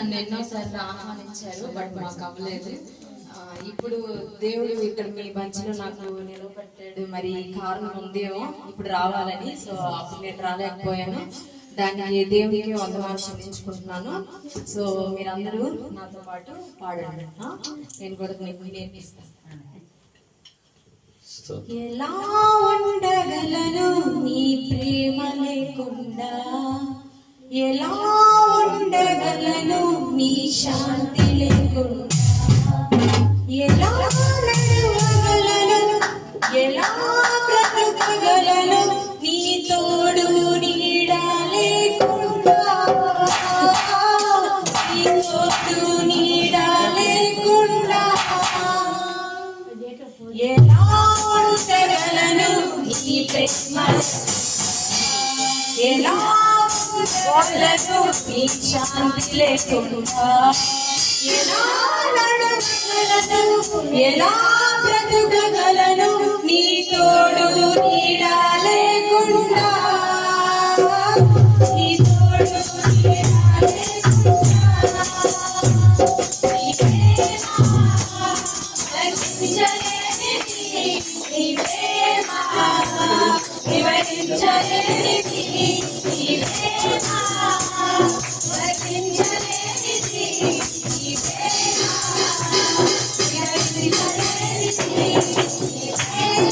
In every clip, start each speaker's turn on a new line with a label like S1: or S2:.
S1: నన్ను ఎన్నోసార్లు ఆహ్వానించారు, బట్ మాకు అవ్వలేదు. ఇప్పుడు దేవుడు ఇక్కడ మీ మధ్యలో నాకు నిలబెట్టాడు. మరి కారణం ఉందేమో ఇప్పుడు రావాలని. సో అప్పుడు నేను రాలేకపోయాను. దాన్ని దేవునికి వందనాలు చెల్లించుకుంటున్నాను. సో మీరందరూ నాతో పాటు పాడండి. నేను కూడా మీకు నేర్పిస్తాను. ఎలా ఉండగలను నీ ప్రేమ లేకుండా, ఎలా ఉండగలను నీ శాంతి లేకుండా, ఎలా నడవగలను, ఎలా బ్రతకగలను నీ తోడు నీడ లేకుండా, నీ తోడు నీడ లేకుండా, ఎలా ఉండగలను నీ ప్రేమ, ఎలా ఉండగలను నీ శాంతి లేకుండా, ఎలా నడవగలను, ఎలా బ్రతకగలను నీ తోడు నీడ లేకుండా, నీ తోడు నీడ లేకుండా, నీ ప్రేమ వర్ణించలేనిది, నీ ప్రేమ వివరించలేనిది, నీ ప్రేమ వర్ణించలేనిది, నీ ప్రేమ వివరించలేనిది, నీ ప్రేమ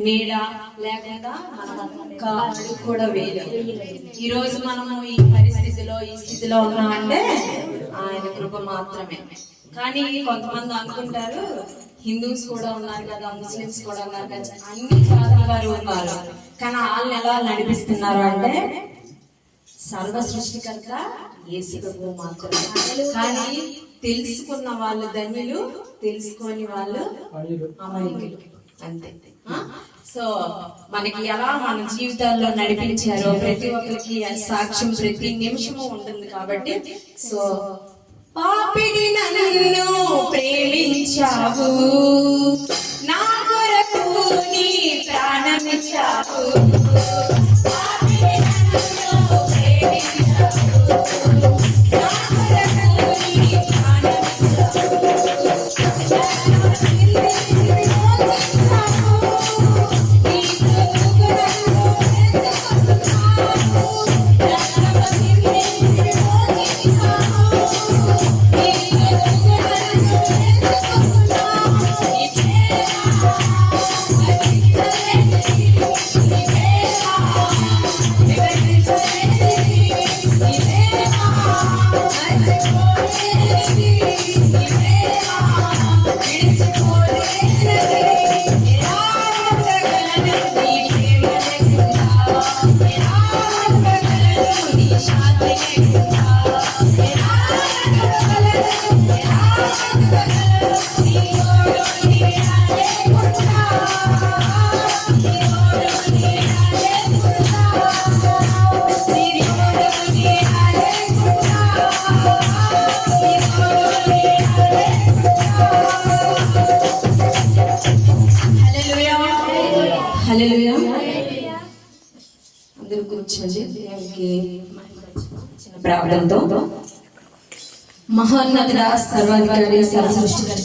S1: నీడ లేకుండా మన ఒక్క అడుగు కూడా వేయలేదు. ఈ రోజు మనము ఈ పరిస్థితిలో ఈ స్థితిలో ఉన్నామంటే ఆయన కృప మాత్రమే. కానీ కొంతమంది అనుకుంటారు హిందూస్ కూడా ఉన్నారు కదా, ముస్లిమ్స్ కూడా ఉన్నారు కదా, అన్ని జాతుల వారు ఉన్నారు, కానీ వాళ్ళని ఎలా నడిపిస్తున్నారు అంటే సర్వ సృష్టికర్త యేసు ప్రభువు మాత్రమే. కానీ తెలుసుకున్న వాళ్ళు ధన్యులు, తెలుసుకొని వాళ్ళు అమాయకులు అంతే. సో మనకి ఎలా మన జీవితాల్లో నడిపించారో ప్రతి ఒక్కరికి సాక్ష్యం ప్రతి నిమిషము ఉంటుంది కాబట్టి, సో పాపిడి నన్ను ప్రేమించావు, నా కొరకు నీ ప్రాణమిచ్చావు, పాపిడి నన్ను ప్రేమించావు, నా కొరకు నీ ప్రాణమిచ్చావు, అందరూ కూర్చోండి. దేవునికి చిన్న ప్రార్థనతో. మహోన్నతుడా, సర్వాధికారి, సర్వ సృష్టికర్త